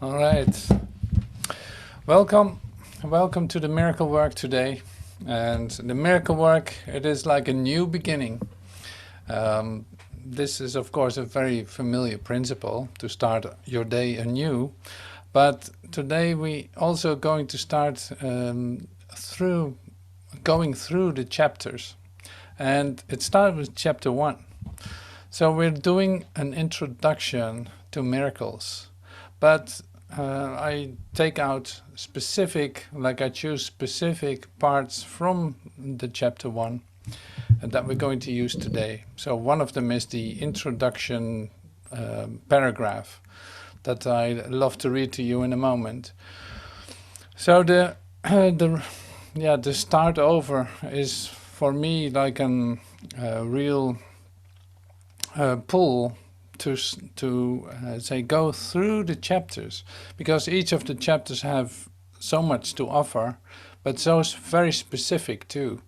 All right. Welcome. Welcome to the miracle work today. And the miracle work, it is like a new beginning. This is, of course, a very familiar principle to start your day anew. But today we also going to start going through the chapters. And it started with chapter 1. So we're doing an introduction to miracles. But I take out I choose specific parts from the chapter 1 that we're going to use today. So one of them is the introduction paragraph that I love to read to you in a moment. So the start over is for me like a real pull to say go through the chapters, because each of the chapters have so much to offer, but so very specific too.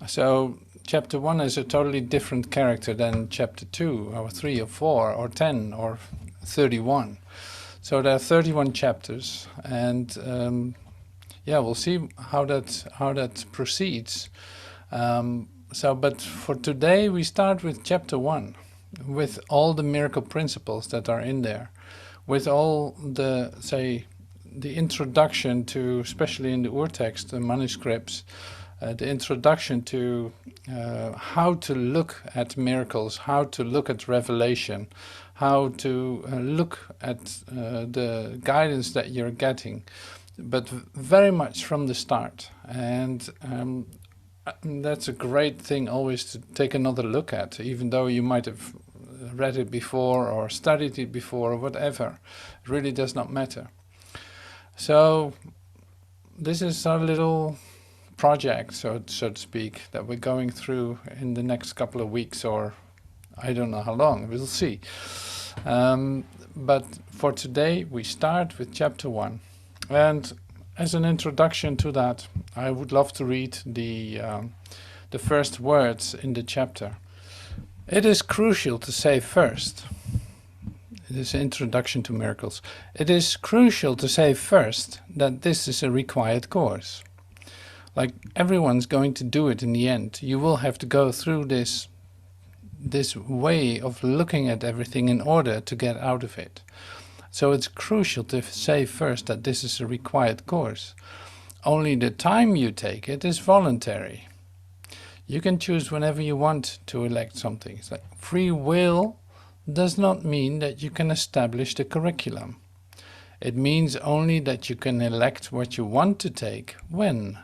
So chapter 1 is a totally different character than chapter 2 or 3 or 4 or 10 or 31. So there are 31 chapters, and we'll see how that proceeds. But for today we start with chapter 1, with all the miracle principles that are in there, with all the introduction to, especially in the Urtext, the manuscripts, the introduction to how to look at miracles, how to look at revelation, how to look at the guidance that you're getting, but very much from the start. And that's a great thing always to take another look at, even though you might have read it before or studied it before or whatever. It really does not matter. So this is our little project, so to speak, that we're going through in the next couple of weeks, or I don't know how long, we'll see. But for today we start with chapter 1, and as an introduction to that, I would love to read the first words in the chapter. It is crucial to say first, it is an introduction to miracles, it is crucial to say first that this is a required course. Like, everyone's going to do it in the end. You will have to go through this way of looking at everything in order to get out of it. So it's crucial to say first that this is a required course. Only the time you take it is voluntary. You can choose whenever you want to elect something. It's like free will does not mean that you can establish the curriculum. It means only that you can elect what you want to take when.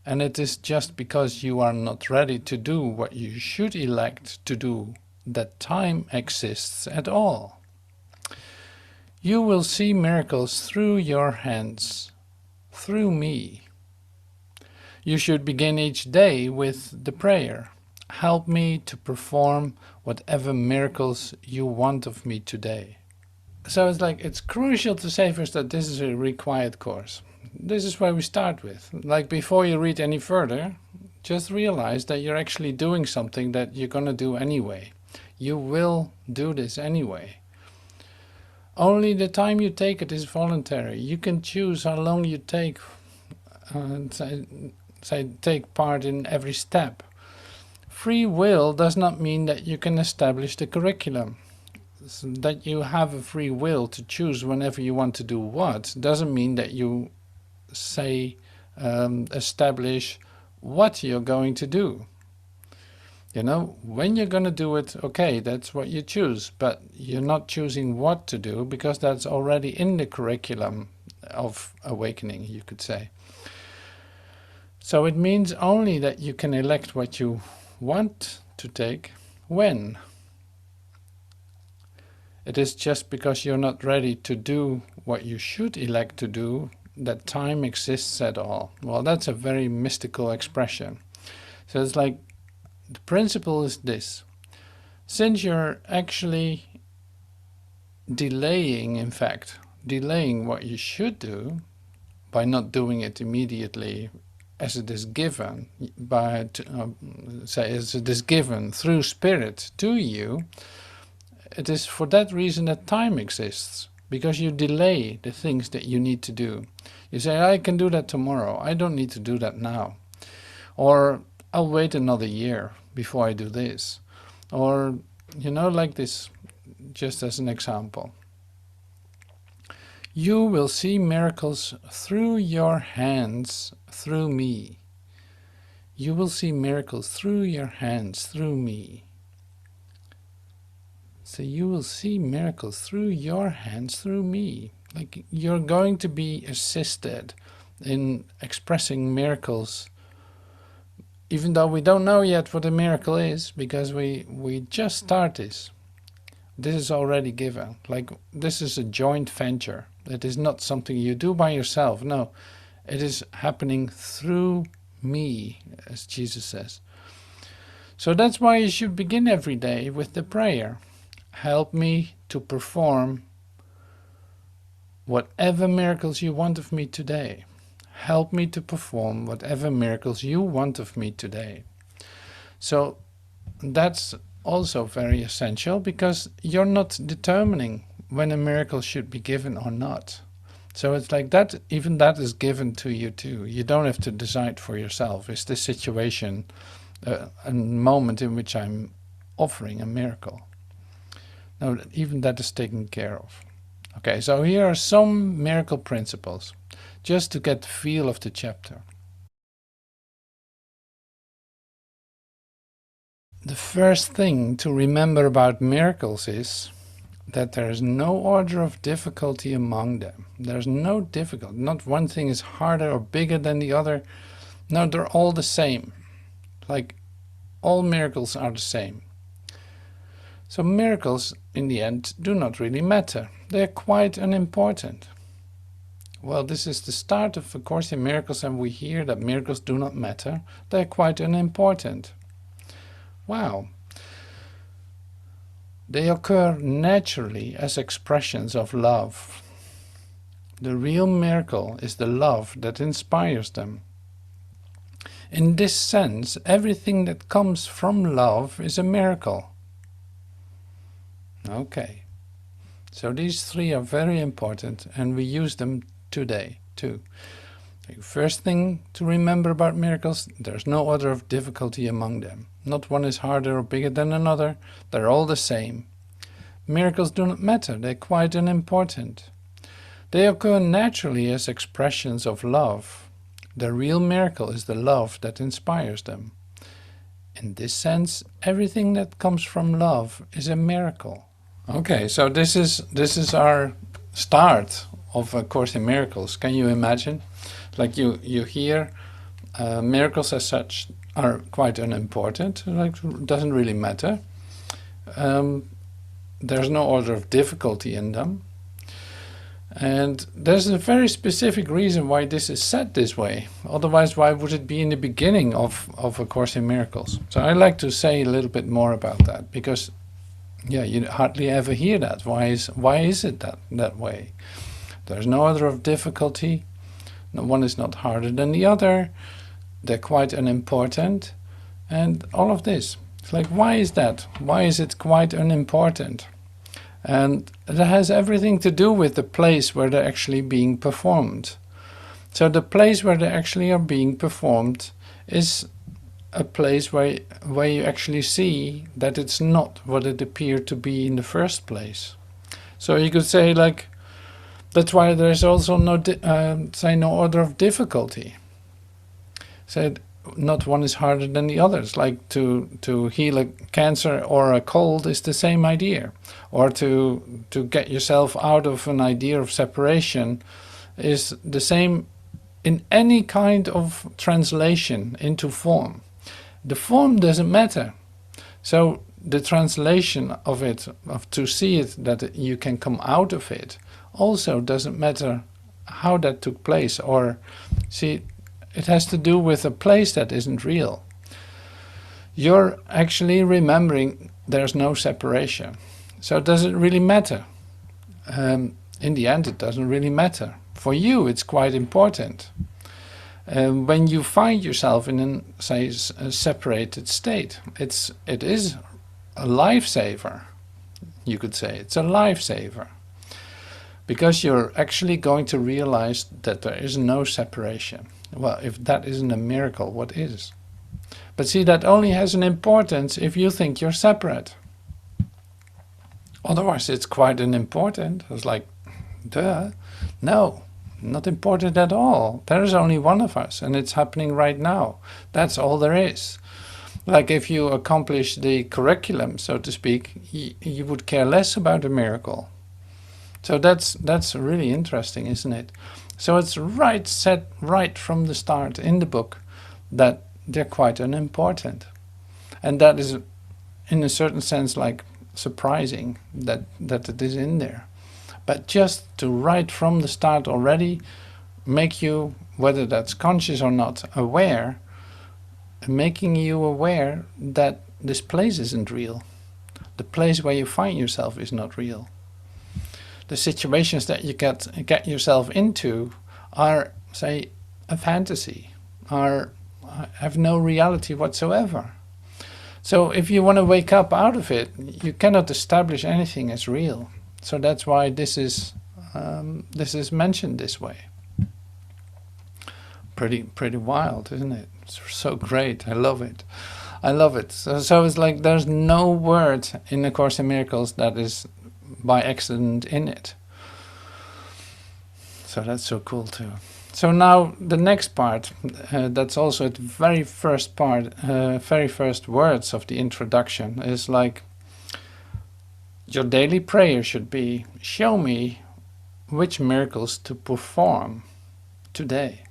And it is just because you are not ready to do what you should elect to do that time exists at all. You will see miracles through your hands, through me. You should begin each day with the prayer, help me to perform whatever miracles you want of me today. So it's crucial to say first that this is a required course. This is where we start with. Like, before you read any further, just realize that you're actually doing something that you're going to do anyway. You will do this anyway. Only the time you take it is voluntary. You can choose how long you take, take part in every step. Free will does not mean that you can establish the curriculum. So that you have a free will to choose whenever you want to do what doesn't mean that you establish what you're going to do. You know, when you're going to do it, okay, that's what you choose, but you're not choosing what to do, because that's already in the curriculum of awakening, you could say. So it means only that you can elect what you want to take when. It is just because you're not ready to do what you should elect to do that time exists at all. Well, that's a very mystical expression. So it's like, the principle is this: since you're actually delaying what you should do by not doing it immediately as it is given, as it is given through spirit to you, it is for that reason that time exists. because you delay the things that you need to do. You say, I can do that tomorrow. I don't need to do that now. Or I'll wait another year before I do this. Or, like this, just as an example. You will see miracles through your hands, through me. You will see miracles through your hands, through me. So you will see miracles through your hands, through me. Like you're going to be assisted in expressing miracles, even though we don't know yet what a miracle is, because we just start this. This is already given. Like this is a joint venture. It is not something you do by yourself. No, it is happening through me, as Jesus says. So that's why you should begin every day with the prayer. Help me to perform whatever miracles you want of me today. Help me to perform whatever miracles you want of me today. So that's also very essential, because you're not determining when a miracle should be given or not. So it's like that, even that is given to you too. You don't have to decide for yourself. Is this situation a moment in which I'm offering a miracle? No, even that is taken care of. Okay, so here are some miracle principles, just to get the feel of the chapter. The first thing to remember about miracles is that there is no order of difficulty among them. There's no difficulty. Not one thing is harder or bigger than the other. No, they're all the same. Like all miracles are the same. So miracles, in the end, do not really matter. They're quite unimportant. Well, this is the start of A Course in Miracles, and we hear that miracles do not matter. They're quite unimportant. Wow. They occur naturally as expressions of love. The real miracle is the love that inspires them. In this sense, everything that comes from love is a miracle. Okay, so these three are very important, and we use them today too. First thing to remember about miracles, there's no order of difficulty among them. Not one is harder or bigger than another, they're all the same. Miracles do not matter, they're quite unimportant. They occur naturally as expressions of love. The real miracle is the love that inspires them. In this sense, everything that comes from love is a miracle. Okay, so this is our start of A Course in Miracles. Can you imagine? Like you hear miracles as such are quite unimportant, like doesn't really matter. There's no order of difficulty in them. And there's a very specific reason why this is said this way. Otherwise, why would it be in the beginning of A Course in Miracles? So I'd like to say a little bit more about that, because yeah, you hardly ever hear that. Why is it that way? There's no order of difficulty. No, one is not harder than the other. They're quite unimportant. And all of this. It's like, why is that? Why is it quite unimportant? And that has everything to do with the place where they're actually being performed. So the place where they actually are being performed is a place where you actually see that it's not what it appeared to be in the first place. So you could say, like, that's why there's also no order of difficulty. Said not one is harder than the others. Like to heal a cancer or a cold is the same idea, or to get yourself out of an idea of separation is the same in any kind of translation into form. The form doesn't matter. So the translation of it, to see it, that you can come out of it, also doesn't matter how that took place. Or see, it has to do with a place that isn't real. You're actually remembering there's no separation. So does it really matter? In the end, it doesn't really matter. For you, it's quite important. When you find yourself in a separated state, it is a lifesaver. You could say it's a lifesaver. because you're actually going to realize that there is no separation. Well, if that isn't a miracle, what is? But see, that only has an importance if you think you're separate. Otherwise, it's quite unimportant. It's like, duh. No, not important at all. There is only one of us, and it's happening right now. That's all there is. Like if you accomplish the curriculum, so to speak, you would care less about a miracle. So that's really interesting, isn't it? So it's set right from the start in the book that they're quite unimportant. And that is, in a certain sense, like surprising that it is in there. But just to right from the start already make you, whether that's conscious or not, aware, making you aware that this place isn't real. The place where you find yourself is not real. The situations that you get yourself into are, say, a fantasy, have no reality whatsoever. So if you want to wake up out of it, you cannot establish anything as real. So that's why this is mentioned this way. Pretty wild, isn't it? It's so great. I love it. I love it. So it's like there's no word in the Course in Miracles that is by accident in it. So that's so cool too. So now the next part, that's also the very first part, very first words of the introduction is like, your daily prayer should be, show me which miracles to perform today.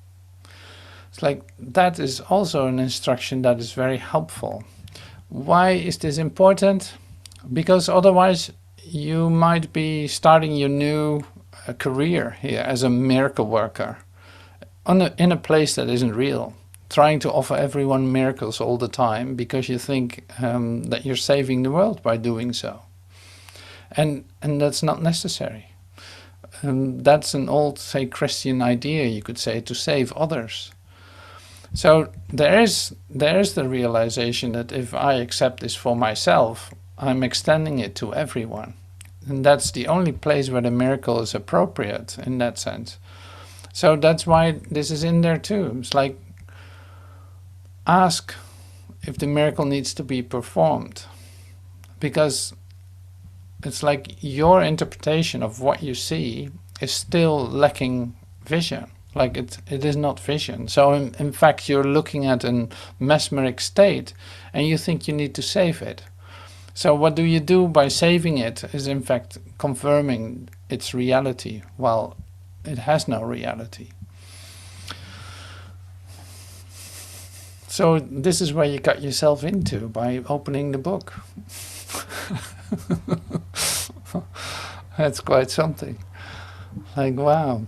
It's like, that is also an instruction that is very helpful. Why is this important? Because otherwise you might be starting your new career here as a miracle worker in a place that isn't real, trying to offer everyone miracles all the time because you think that you're saving the world by doing so. And that's not necessary. That's an old, say, Christian idea, you could say, to save others. So there is the realization that if I accept this for myself, I'm extending it to everyone. And that's the only place where the miracle is appropriate in that sense. So that's why this is in there too. It's like, ask if the miracle needs to be performed. Because it's like your interpretation of what you see is still lacking vision. Like it is not vision. So in fact you're looking at a mesmeric state and you think you need to save it. So what do you do by saving it is in fact confirming its reality while it has no reality. So this is where you got yourself into by opening the book. That's quite something. Like, wow.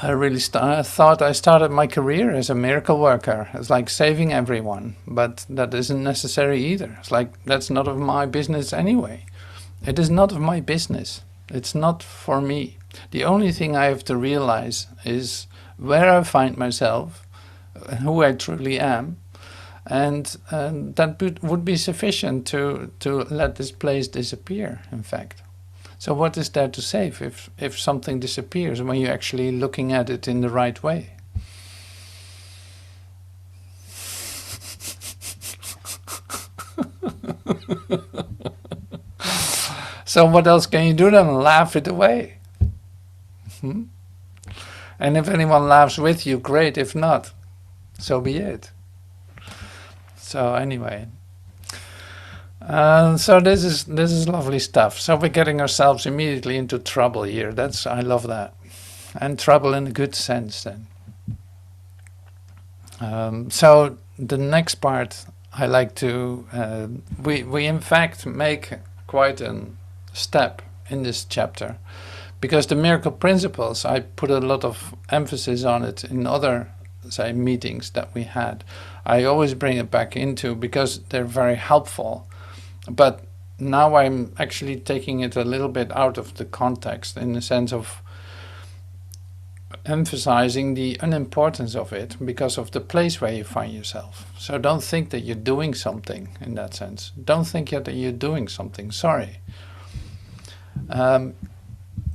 I thought I started my career as a miracle worker. It's like saving everyone, but that isn't necessary either. It's like, that's not of my business anyway. It is not of my business. It's not for me. The only thing I have to realize is where I find myself, who I truly am, and that would be sufficient to let this place disappear, in fact. So what is there to save if something disappears when you're actually looking at it in the right way? So what else can you do then? Laugh it away. And if anyone laughs with you, great. If not, so be it. So anyway, so this is lovely stuff. So we're getting ourselves immediately into trouble here. I love that, and trouble in a good sense. Then. So the next part I like to we in fact make quite a step in this chapter, because the miracle principles, I put a lot of emphasis on it in other, say, meetings that we had. I always bring it back into because they're very helpful. But now I'm actually taking it a little bit out of the context in the sense of emphasizing the unimportance of it because of the place where you find yourself. So don't think that you're doing something in that sense. Don't think yet that you're doing something. Sorry.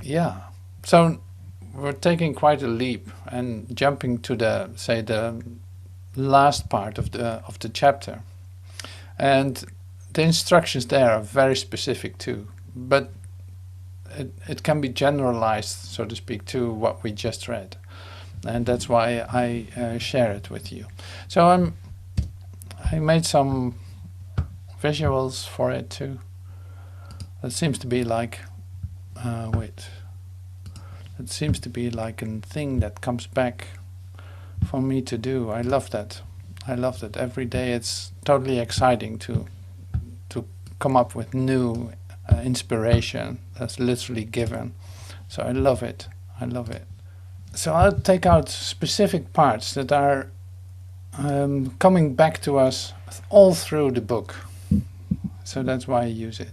Yeah. So we're taking quite a leap and jumping to the last part of the chapter. And the instructions there are very specific too, but it can be generalized, so to speak, to what we just read. And that's why I share it with you. So I made some visuals for it too. It seems to be like, it seems to be like a thing that comes back for me to do. I love that. I love that. Every day it's totally exciting to come up with new inspiration that's literally given. So I love it. I love it. So I'll take out specific parts that are coming back to us all through the book. So that's why I use it.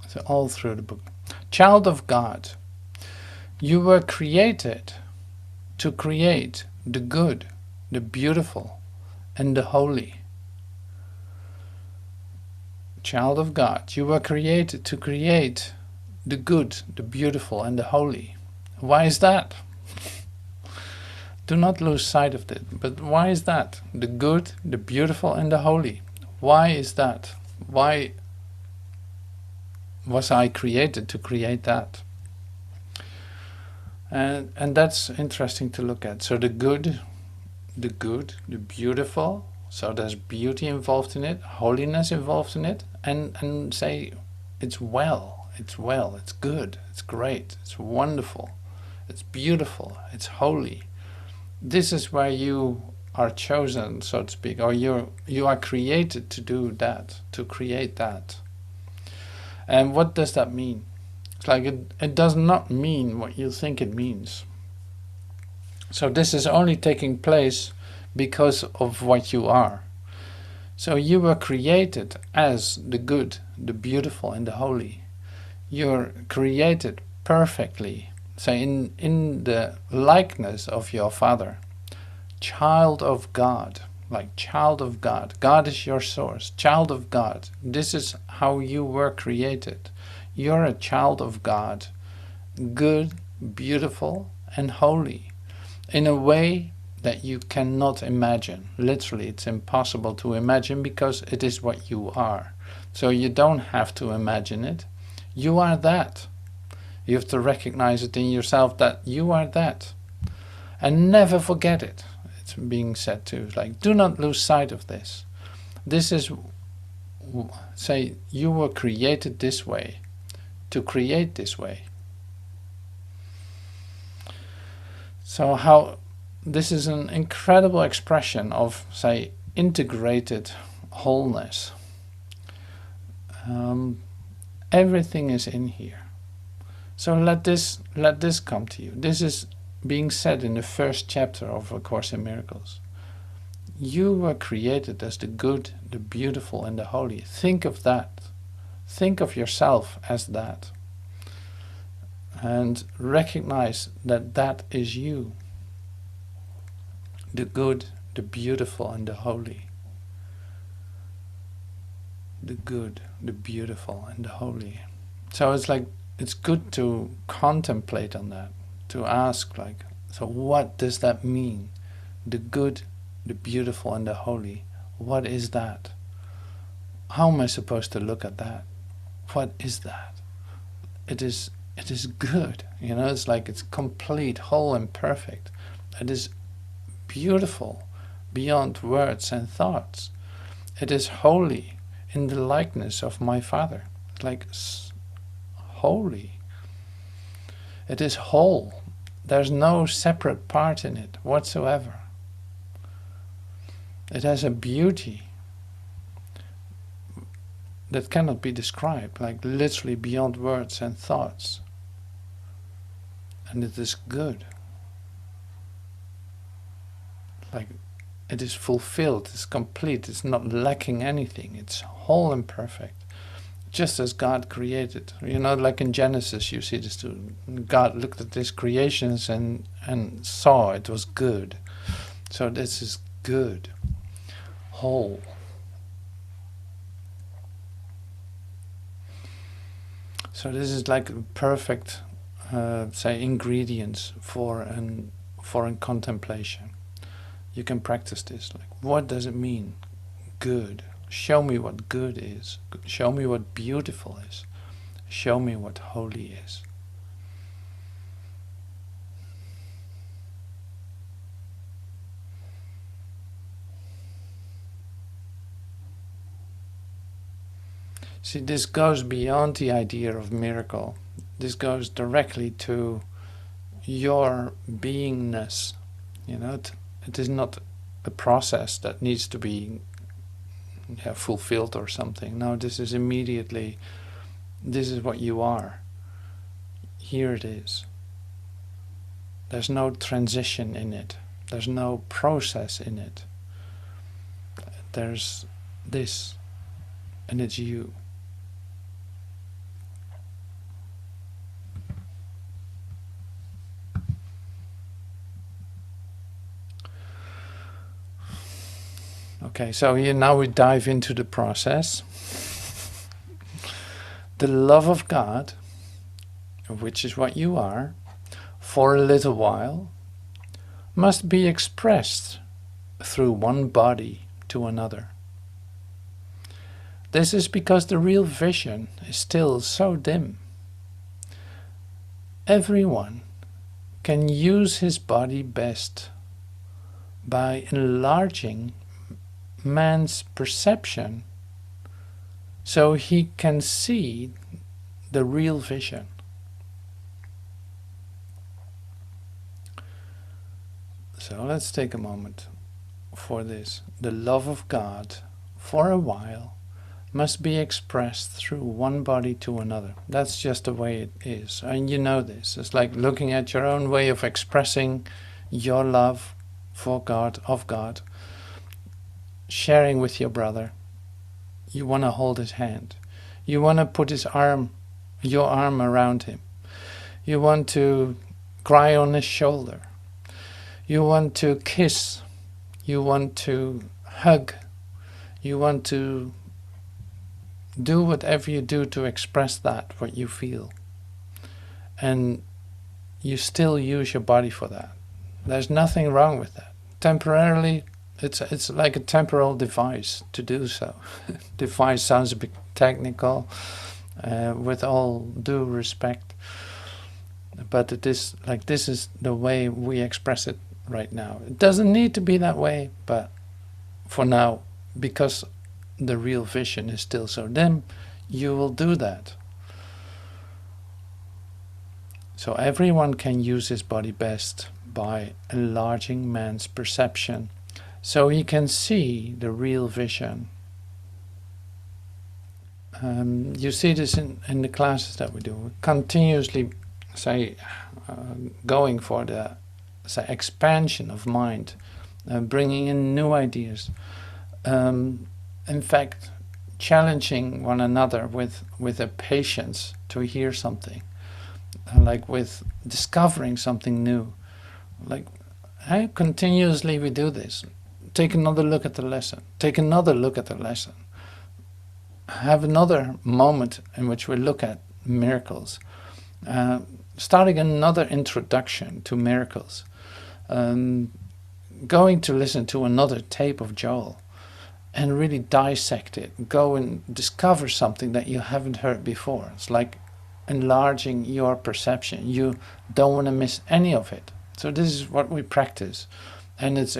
So all through the book. Child of God, you were created to create the good, the beautiful, and the holy. Child of God, you were created to create the good, the beautiful, and the holy. Why is that? Do not lose sight of it. But why is that? The good, the beautiful, and the holy. Why is that? Why was I created to create that? And that's interesting to look at. So the good, the beautiful, so there's beauty involved in it, holiness involved in it, and say it's well, it's good, it's great, it's wonderful, it's beautiful, it's holy. This is where you are chosen, so to speak, or you are created to do that, to create that. And what does that mean? It's like it does not mean what you think it means. So this is only taking place because of what you are. So you were created as the good, the beautiful, and the holy. You're created perfectly, so in the likeness of your Father. Child of God, like child of God. God is your source. Child of God. This is how you were created. You're a child of God. Good, beautiful, and holy. In a way that you cannot imagine. Literally, it's impossible to imagine because it is what you are. So you don't have to imagine it. You are that. You have to recognize it in yourself that you are that. And never forget it. It's being said too. Like, do not lose sight of this. This is, say, you were created this way, to create this way. So how this is an incredible expression of, say, integrated wholeness. Everything is in here. So let this come to you. This is being said in the first chapter of A Course in Miracles. You were created as the good, the beautiful, and the holy. Think of that. Think of yourself as that. And recognize that that is you. The good, the beautiful, and the holy. The good, the beautiful, and the holy. So it's like, it's good to contemplate on that, to ask, like, so what does that mean? The good, the beautiful, and the holy. What is that? How am I supposed to look at that? What is that? It is good, you know, it's like it's complete, whole, and perfect. It is beautiful beyond words and thoughts. It is holy in the likeness of my Father. Like holy. It is whole. There's no separate part in it whatsoever. It has a beauty that cannot be described, like literally beyond words and thoughts. And it is good. Like, it is fulfilled, it's complete, it's not lacking anything, it's whole and perfect. Just as God created. You know, like in Genesis you see this too. God looked at his creations and saw it was good. So this is good. Whole. So this is like a perfect say, ingredients for a contemplation. You can practice this. Like, what does it mean? Good. Show me what good is. Show me what beautiful is. Show me what holy is. See, this goes beyond the idea of miracle. This goes directly to your beingness. You know, it is not a process that needs to be fulfilled or something. No, this is immediately, this is what you are. Here it is. There's no transition in it. There's no process in it. There's this, and it's you. Okay, so here now we dive into the process. The love of God, which is what you are, for a little while, must be expressed through one body to another. This is because the real vision is still so dim. Everyone can use his body best by enlarging man's perception so he can see the real vision. So let's take a moment for this. The love of God, for a while, must be expressed through one body to another. That's just the way it is. And you know this. It's like looking at your own way of expressing your love for God, of God, sharing with your brother. You want to hold his hand. You want to put your arm around him. You want to cry on his shoulder. You want to kiss. You want to hug. You want to do whatever you do to express that, what you feel. And you still use your body for that. There's nothing wrong with that. Temporarily, it's like a temporal device to do so. Device sounds a bit technical, with all due respect. But it is like, this is the way we express it right now. It doesn't need to be that way, but for now, because the real vision is still so dim, you will do that. So everyone can use his body best by enlarging man's perception so he can see the real vision. You see this in the classes that we do. We continuously going for the expansion of mind, bringing in new ideas. In fact, challenging one another with a patience to hear something, like with discovering something new. Like, continuously we do this. Take another look at the lesson. Take another look at the lesson. Have another moment in which we look at miracles. Starting another introduction to miracles. Going to listen to another tape of Joel and really dissect it. Go and discover something that you haven't heard before. It's like enlarging your perception. You don't want to miss any of it. So this is what we practice. And it's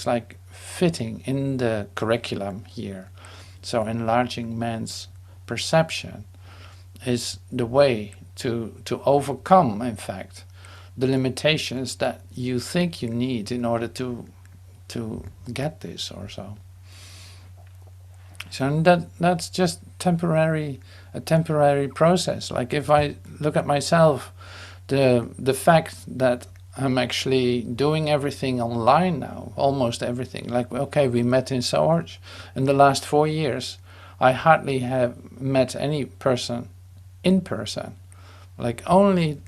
like fitting in the curriculum here. So enlarging man's perception is the way to overcome, in fact, the limitations that you think you need in order to get this or so. So that's just a temporary process. Like if I look at myself, the fact that I'm actually doing everything online now, almost everything. Like, okay, we met in Soarch. In the last 4 years, I hardly have met any person in person. Like only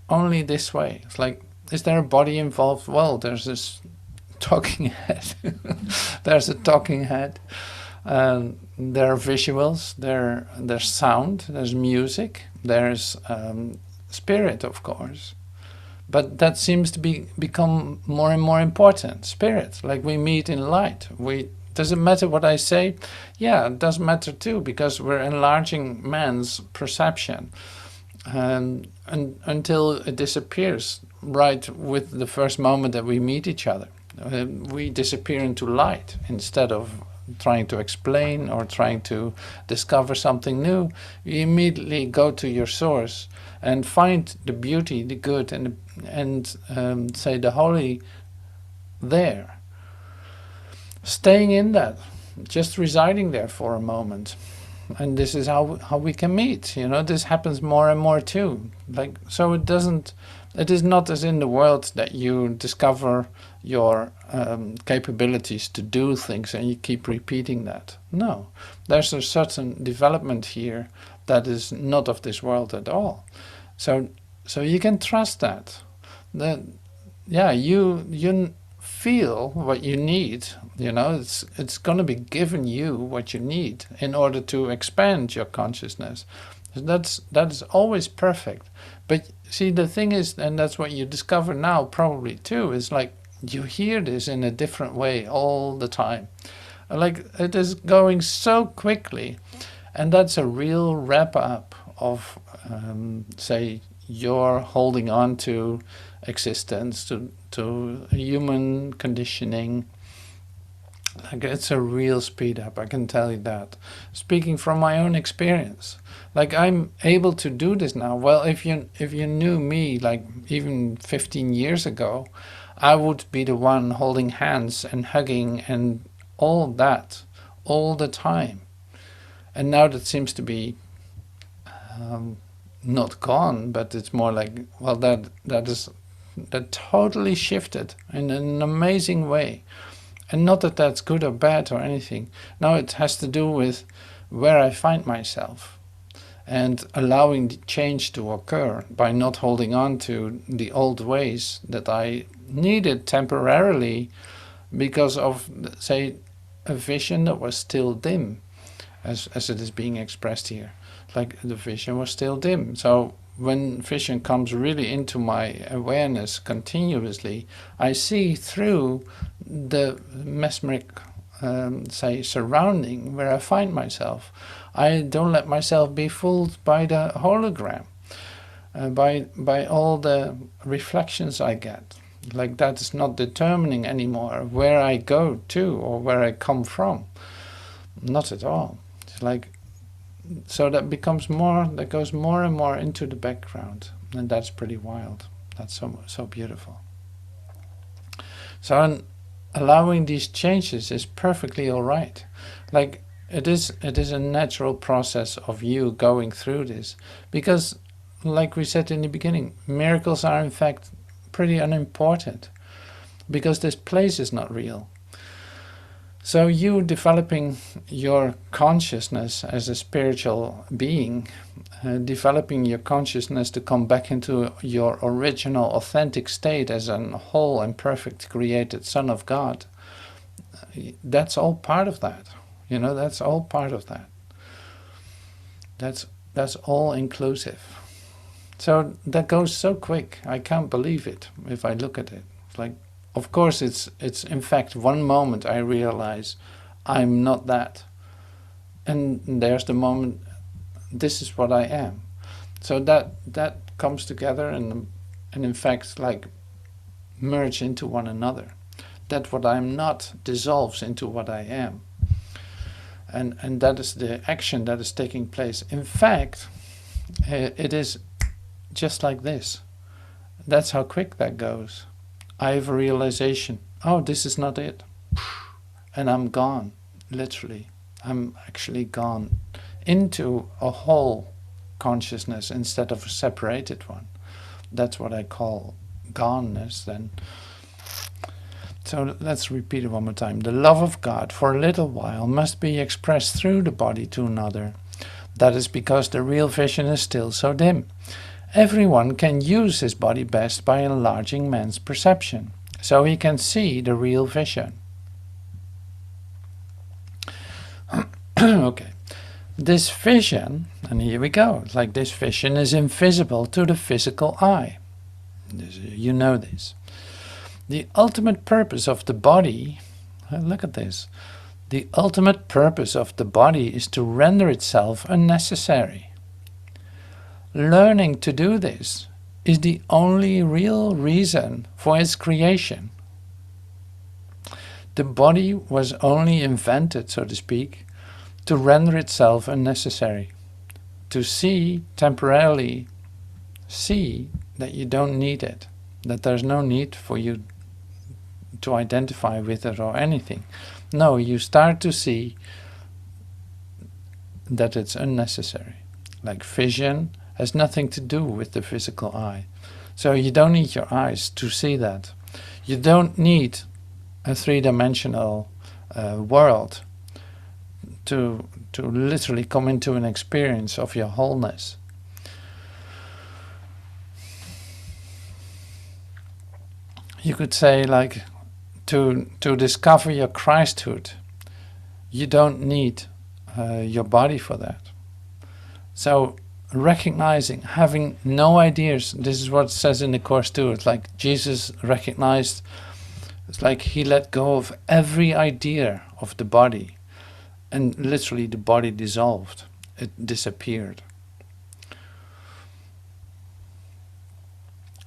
this way. It's like, is there a body involved? Well, there's this talking head. There's a talking head. There are visuals. There's sound. There's music. There's spirit, of course. But that seems to become more and more important. Spirit, like we meet in light. Does it matter what I say? Yeah, it does matter too, because we're enlarging man's perception, and until it disappears right with the first moment that we meet each other. We disappear into light instead of trying to explain or trying to discover something new. You immediately go to your source and find the beauty, the good, and say the holy there. Staying in that, just residing there for a moment. And this is how we can meet. This happens more and more too. So it is not as in the world that you discover your capabilities to do things and you keep repeating that. No, there's a certain development here that is not of this world at all. So you can trust that. You feel what you need. It's going to be given you what you need in order to expand your consciousness. That is always perfect. But see, the thing is, and that's what you discover now probably too, is like you hear this in a different way all the time. Like it is going so quickly, and that's a real wrap up of say you're holding on to existence, to human conditioning. Like it's a real speed up, I can tell you that. Speaking from my own experience. Like I'm able to do this now. Well, if you knew me like even 15 years ago, I would be the one holding hands and hugging and all that all the time. And now that seems to be not gone, but it's more like, well, that totally shifted in an amazing way. And not that that's good or bad or anything. No, it has to do with where I find myself and allowing the change to occur by not holding on to the old ways that I needed temporarily because of, say, a vision that was still dim, as it is being expressed here. Like the vision was still dim. So when vision comes really into my awareness continuously, I see through the mesmeric, say, surrounding where I find myself. I don't let myself be fooled by the hologram, by all the reflections I get. Like that is not determining anymore where I go to or where I come from. Not at all. It's like, so that becomes more, that goes more and more into the background, and that's pretty wild. That's so beautiful. So allowing these changes is perfectly all right. Like it is a natural process of you going through this, because like we said in the beginning, miracles are in fact pretty unimportant because this place is not real. So you developing your consciousness as a spiritual being, developing your consciousness to come back into your original authentic state as a whole and perfect created Son of God, that's all part of that. That's all part of that. That's all inclusive. So that goes so quick. I can't believe it if I look at it. It's like, of course, it's in fact one moment I realize I'm not that. And there's the moment, this is what I am. So that comes together and in fact like merge into one another. That what I'm not dissolves into what I am. And that is the action that is taking place. In fact, it is just like this. That's how quick that goes. I have a realization, oh, this is not it. And I'm gone, literally. I'm actually gone into a whole consciousness instead of a separated one. That's what I call goneness then. So let's repeat it one more time. The love of God for a little while must be expressed through the body to another. That is because the real vision is still so dim. Everyone can use his body best by enlarging man's perception, so he can see the real vision. Okay. This vision, and here we go, like this vision is invisible to the physical eye. You know this. The ultimate purpose of the body, look at this, the ultimate purpose of the body is to render itself unnecessary. Learning to do this is the only real reason for its creation. The body was only invented, so to speak, to render itself unnecessary, to temporarily see that you don't need it, that there's no need for you to identify with it or anything. No, you start to see that it's unnecessary. Like vision has nothing to do with the physical eye. So you don't need your eyes to see that. You don't need a three-dimensional world to literally come into an experience of your wholeness. You could say, like, to discover your Christhood, you don't need your body for that. So recognizing, having no ideas, this is what it says in the Course too. It's like Jesus recognized, it's like he let go of every idea of the body, and literally the body dissolved, it disappeared.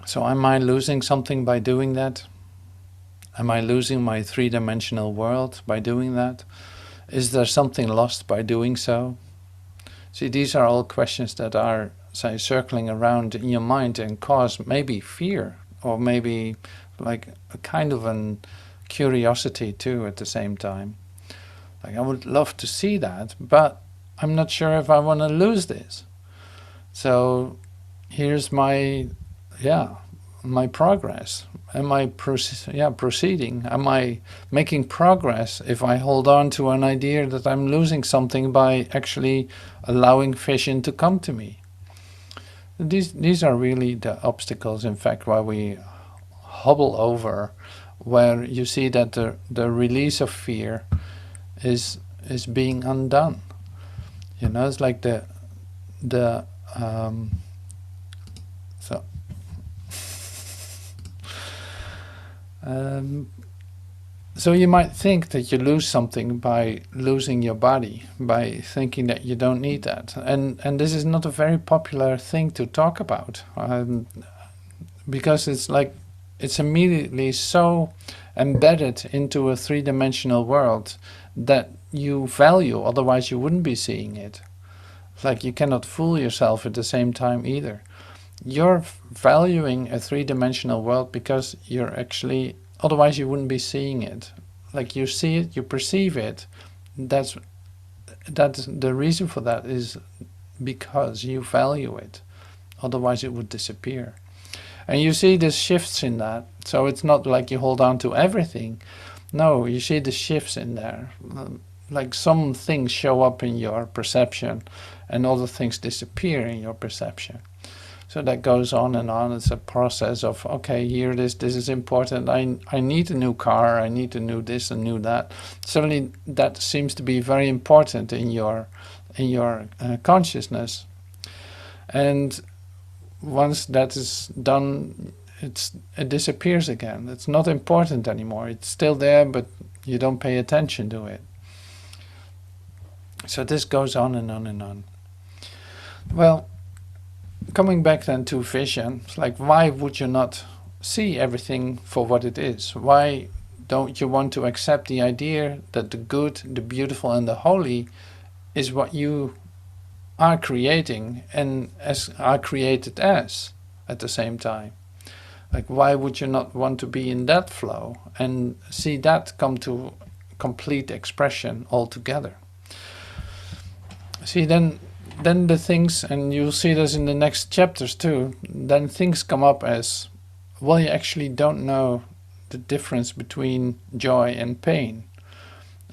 So am I losing something by doing that? Am I losing my three-dimensional world by doing that? Is there something lost by doing so? See, these are all questions that are, say, circling around in your mind and cause maybe fear, or maybe like a kind of a curiosity too at the same time. Like, I would love to see that, but I'm not sure if I want to lose this. So here's my progress. Am I proceeding? Am I making progress if I hold on to an idea that I'm losing something by actually allowing vision to come to me? These are really the obstacles, in fact, why we hobble over, where you see that the release of fear is being undone. You know, it's like so you might think that you lose something by losing your body, by thinking that you don't need that. And this is not a very popular thing to talk about, because it's like, it's immediately so embedded into a three-dimensional world that you value, otherwise you wouldn't be seeing it. Like, you cannot fool yourself at the same time either. You're valuing a three-dimensional world because you're actually, otherwise you wouldn't be seeing it. Like, you see it, you perceive it. That's the reason for that is because you value it. Otherwise it would disappear. And you see the shifts in that. So it's not like you hold on to everything. No, you see the shifts in there. Like, some things show up in your perception and other things disappear in your perception. So that goes on and on. It's a process of, okay, here this is important. I need a new car. I need to know this and new that. Suddenly that seems to be very important in your consciousness. And once that is done, it disappears again. It's not important anymore. It's still there, but you don't pay attention to it. So this goes on and on and on. Well, coming back then to vision, it's like, why would you not see everything for what it is? Why don't you want to accept the idea that the good, the beautiful and the holy is what you are creating and are created as at the same time? Like, why would you not want to be in that flow and see that come to complete expression altogether? See, then the things, and you'll see this in the next chapters too, then things come up as, well, you actually don't know the difference between joy and pain.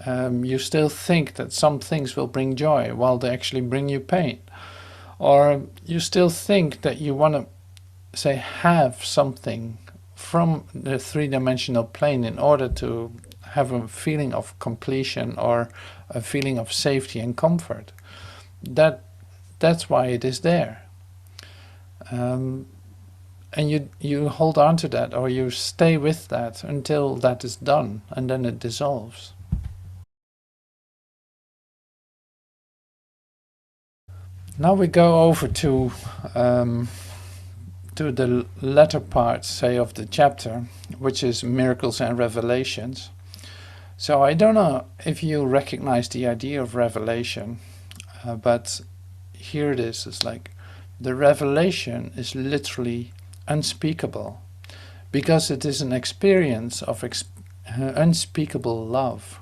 You still think that some things will bring joy while they actually bring you pain. Or you still think that you want to, say, have something from the three-dimensional plane in order to have a feeling of completion or a feeling of safety and comfort. That's why it is there. And you hold on to that, or you stay with that until that is done, and then it dissolves. Now we go over to the latter part, say, of the chapter, which is miracles and revelations. So I don't know if you recognize the idea of revelation, but here it is. It's like the revelation is literally unspeakable, because it is an experience of unspeakable love.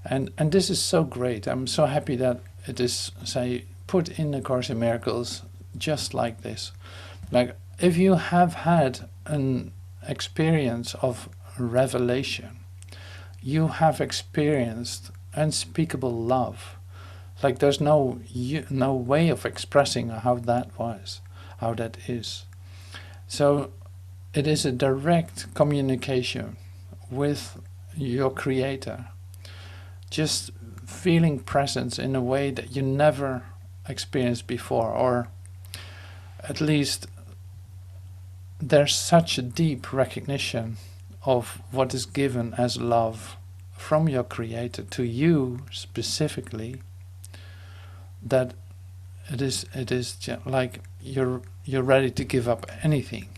And this is so great. I'm so happy that it is, say, put in the Course in Miracles just like this. Like, if you have had an experience of revelation, you have experienced unspeakable love. Like, there's no way of expressing how that was, how that is. So it is a direct communication with your Creator, just feeling presence in a way that you never experienced before, or at least there's such a deep recognition of what is given as love from your Creator to you specifically, that it is like you're ready to give up anything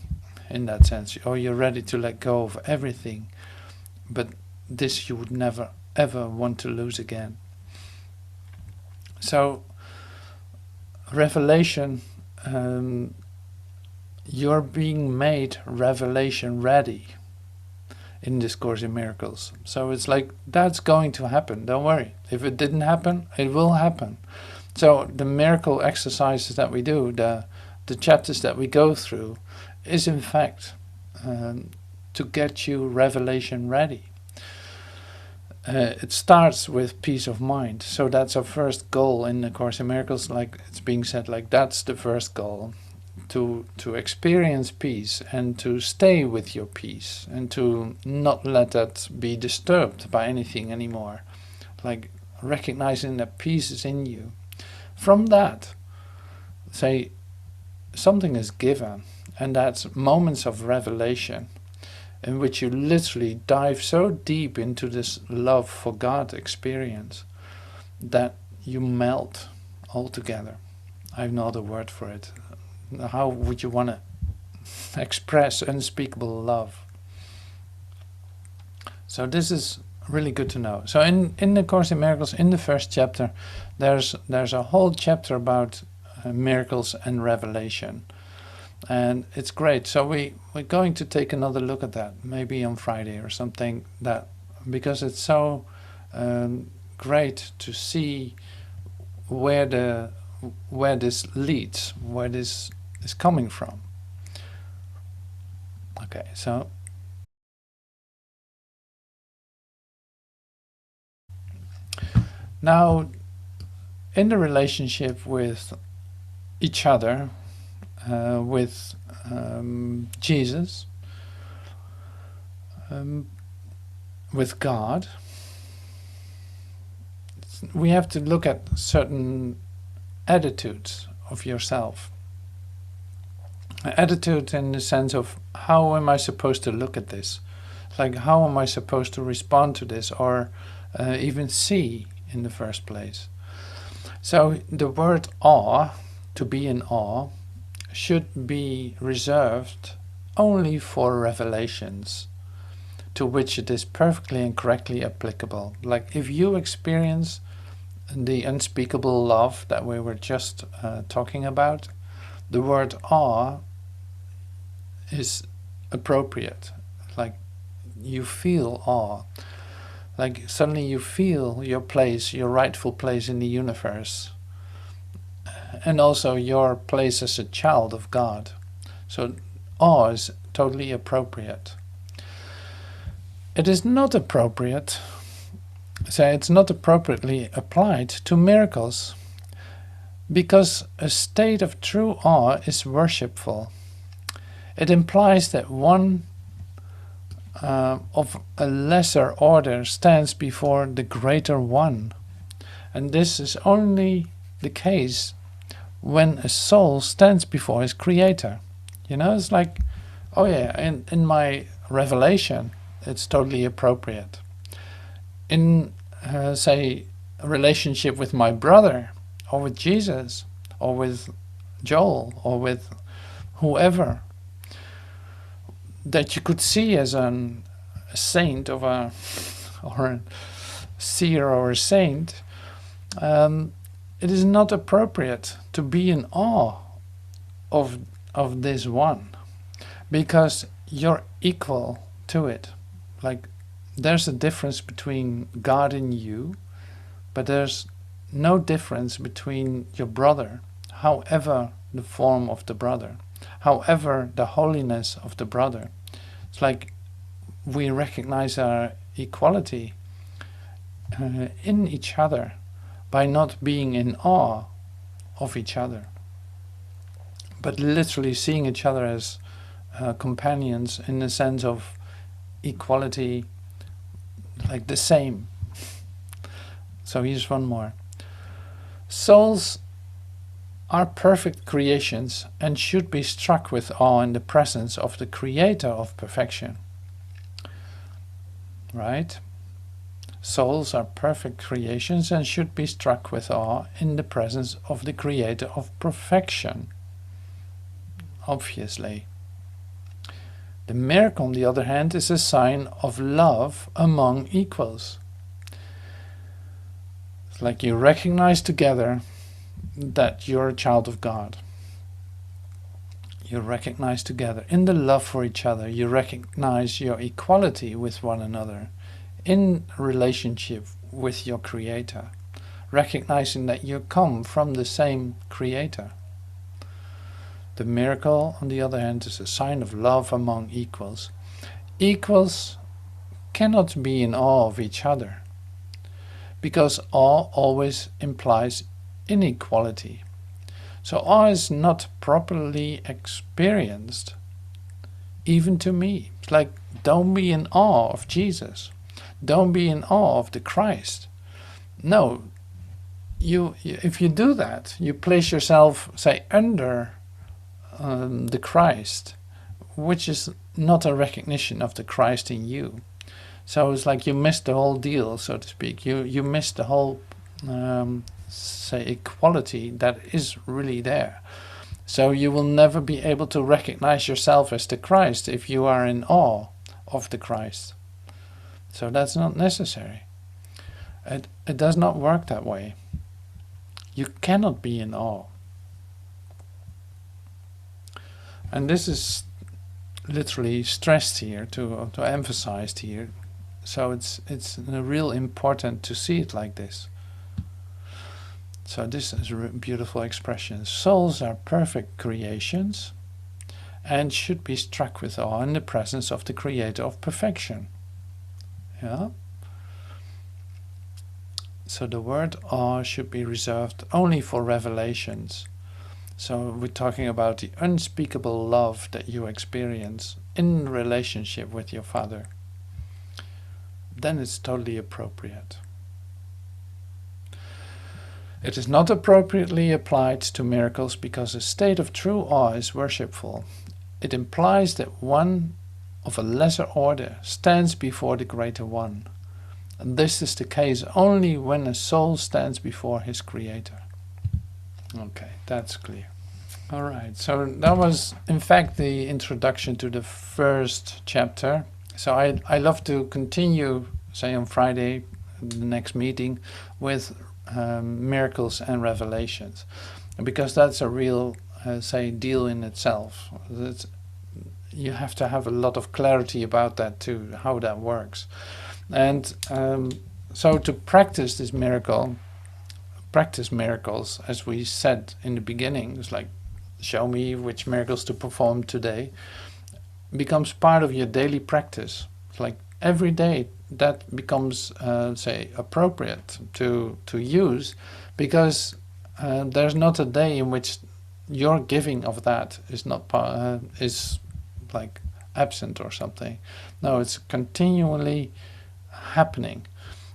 in that sense, or you're ready to let go of everything, but this you would never ever want to lose again. So revelation, you're being made revelation ready in this Course in Miracles. So it's like, that's going to happen, don't worry. If it didn't happen, it will happen. So the miracle exercises that we do, the chapters that we go through, is in fact to get you revelation ready. It starts with peace of mind. So that's our first goal in the Course in Miracles. Like it's being said, like that's the first goal. To experience peace and to stay with your peace and to not let that be disturbed by anything anymore. Like recognizing that peace is in you. From that, say, something is given, and that's moments of revelation in which you literally dive so deep into this love for God experience that you melt altogether. I have no other word for it. How would you want to express unspeakable love? So this is really good to know. So in the Course in Miracles, in the first chapter, there's a whole chapter about miracles and revelation. And it's great. So we're going to take another look at that, maybe on Friday or something, that because it's so great to see where this leads, where this is coming from. Okay, so now in the relationship with each other, with Jesus, with God, we have to look at certain attitudes of yourself. Attitude in the sense of, how am I supposed to look at this? Like, how am I supposed to respond to this, or even see in the first place? So the word awe, to be in awe, should be reserved only for revelations to which it is perfectly and correctly applicable. Like if you experience the unspeakable love that we were just talking about, the word awe is appropriate. Like you feel awe. Like suddenly you feel your place, your rightful place in the universe. And also your place as a child of God. So awe is totally appropriate. It is not appropriate, so it's not appropriately applied to miracles, because a state of true awe is worshipful. It implies that one of a lesser order stands before the greater one. And this is only the case when a soul stands before his creator. You know, it's like, oh yeah, in my revelation, it's totally appropriate. In, say, a relationship with my brother, or with Jesus, or with Joel, or with whoever, that you could see as a saint or a seer or a saint, it is not appropriate to be in awe of this one, because you're equal to it. Like, there's a difference between God and you, but there's no difference between your brother, however the form of the brother, however the holiness of the brother. It's like we recognize our equality in each other by not being in awe of each other, but literally seeing each other as companions in the sense of equality, like the same. So here's one more. Souls are perfect creations and should be struck with awe in the presence of the Creator of perfection. Right? Souls are perfect creations and should be struck with awe in the presence of the Creator of perfection. Obviously. The miracle, on the other hand, is a sign of love among equals. It's like you recognize together that you're a child of God. You recognize together in the love for each other. You recognize your equality with one another in relationship with your Creator, recognizing that you come from the same Creator. The miracle, on the other hand, is a sign of love among equals. Equals cannot be in awe of each other, because awe always implies inequality. So awe is not properly experienced, even to me. It's like, don't be in awe of Jesus. Don't be in awe of the Christ. No, if you do that, you place yourself, say, under the Christ, which is not a recognition of the Christ in you. So it's like you missed the whole deal, so to speak. You missed the whole, say, equality that is really there. So you will never be able to recognize yourself as the Christ if you are in awe of the Christ. So that's not necessary. It does not work that way. You cannot be in awe. And this is literally stressed here, to emphasized here. So it's real important to see it like this. So this is a beautiful expression. Souls are perfect creations and should be struck with awe in the presence of the Creator of perfection. Yeah. So the word awe should be reserved only for revelations. So we're talking about the unspeakable love that you experience in relationship with your Father. Then it's totally appropriate. It is not appropriately applied to miracles because a state of true awe is worshipful. It implies that one of a lesser order stands before the greater one. And this is the case only when a soul stands before his Creator. Okay, that's clear. Alright, so that was in fact the introduction to the first chapter. So I love to continue, say on Friday, the next meeting, with miracles and revelations. Because that's a real, say, deal in itself. You have to have a lot of clarity about that too, how that works. And so to practice this miracle, practice miracles, as we said in the beginning, it's like, show me which miracles to perform today, becomes part of your daily practice. It's like every day that becomes, say, appropriate to use, because there's not a day in which your giving of that is not is like absent or something. No, it's continually happening.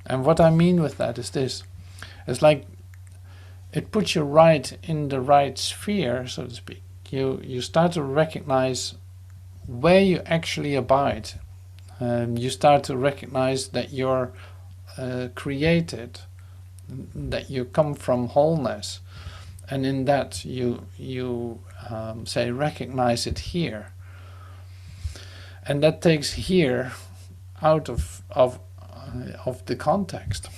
And what I mean with that is this. It's like it puts you right in the right sphere, so to speak. You start to recognize where you actually abide. You start to recognize that you're created, that you come from wholeness, and in that you say recognize it here, and that takes here out of the context.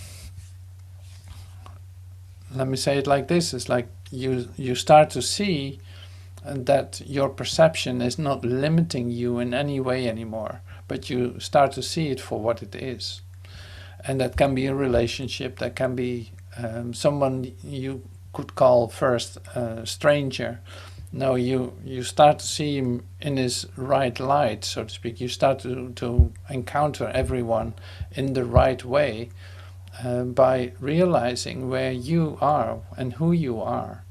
Let me say it like this: it's like you start to see that your perception is not limiting you in any way anymore, but you start to see it for what it is. And that can be a relationship, that can be someone you could call first a stranger. No, you start to see him in his right light, so to speak. You start to encounter everyone in the right way by realizing where you are and who you are.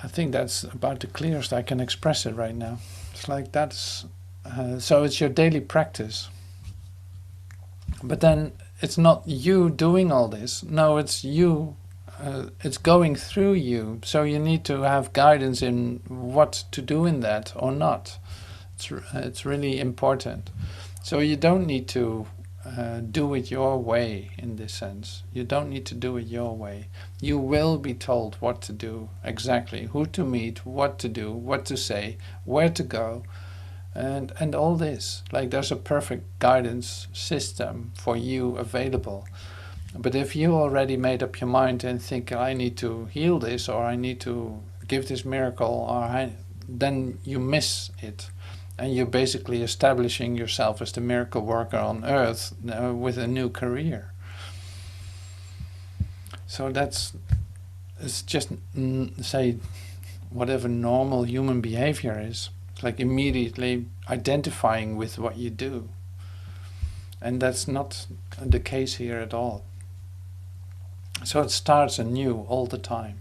I think that's about the clearest I can express it right now. It's like that's so it's your daily practice. But then it's not you doing all this. No, it's you. It's going through you. So you need to have guidance in what to do in that or not. It's really important. So you don't need to do it your way in this sense. You don't need to do it your way. You will be told what to do exactly, who to meet, what to do, what to say, where to go, and all this. Like there's a perfect guidance system for you available. But if you already made up your mind and think I need to heal this or I need to give this miracle, then you miss it. And you're basically establishing yourself as the miracle worker on earth with a new career. So it's just, say, whatever normal human behavior is. It's like immediately identifying with what you do. And that's not the case here at all. So it starts anew all the time.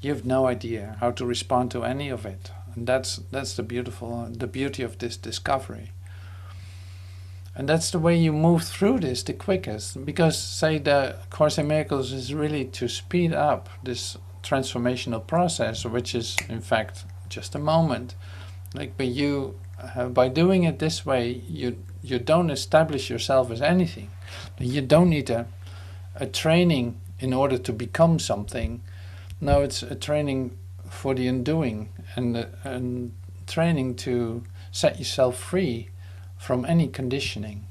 You have no idea how to respond to any of it. And that's the beauty of this discovery. And that's the way you move through this the quickest. Because, say, the Course in Miracles is really to speed up this transformational process, which is, in fact, just a moment. Like, but you, by doing it this way, you don't establish yourself as anything. You don't need a training in order to become something. No, it's a training for the undoing and training to set yourself free from any conditioning.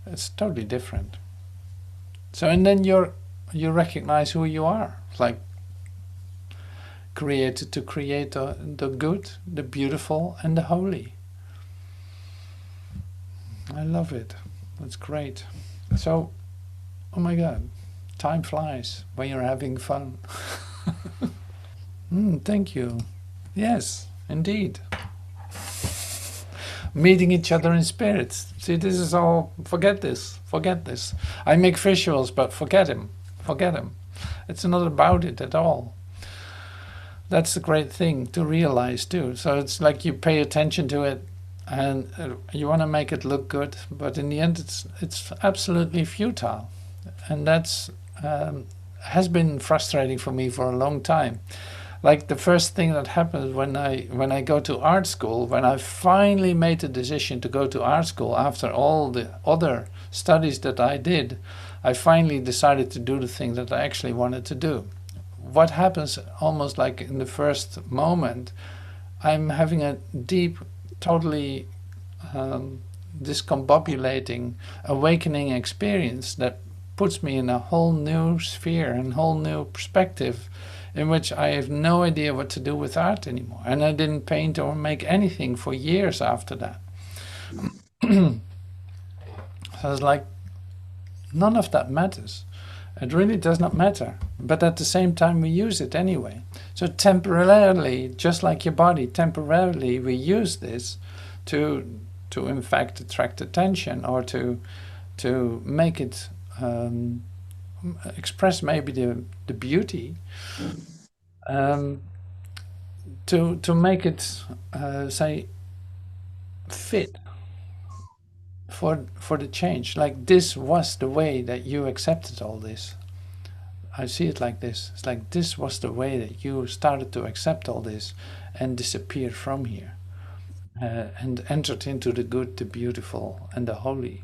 It's totally different. So, and then you recognize who you are. It's like created to create the good, the beautiful, and the holy. I love it. That's great. So, oh my God, time flies when you're having fun. Thank you. Yes, indeed. Meeting each other in spirit. See, this is all, forget this. I make visuals, but forget him. It's not about it at all. That's the great thing to realize too. So it's like you pay attention to it and you want to make it look good, but in the end it's absolutely futile. And that's has been frustrating for me for a long time. Like the first thing that happened when I go to art school, when I finally made the decision to go to art school after all the other studies that I did, I finally decided to do the thing that I actually wanted to do. What happens almost like in the first moment, I'm having a deep, totally discombobulating, awakening experience that puts me in a whole new sphere and whole new perspective in which I have no idea what to do with art anymore. And I didn't paint or make anything for years after that. So it's like, none of that matters. It really does not matter. But at the same time, we use it anyway. So temporarily, just like your body, temporarily we use this to in fact attract attention or to make it express maybe the beauty, to make it say fit for the change. Like this was the way that you accepted all this. I see it like this. It's like this was the way that you started to accept all this and disappeared from here and entered into the good, the beautiful, and the holy.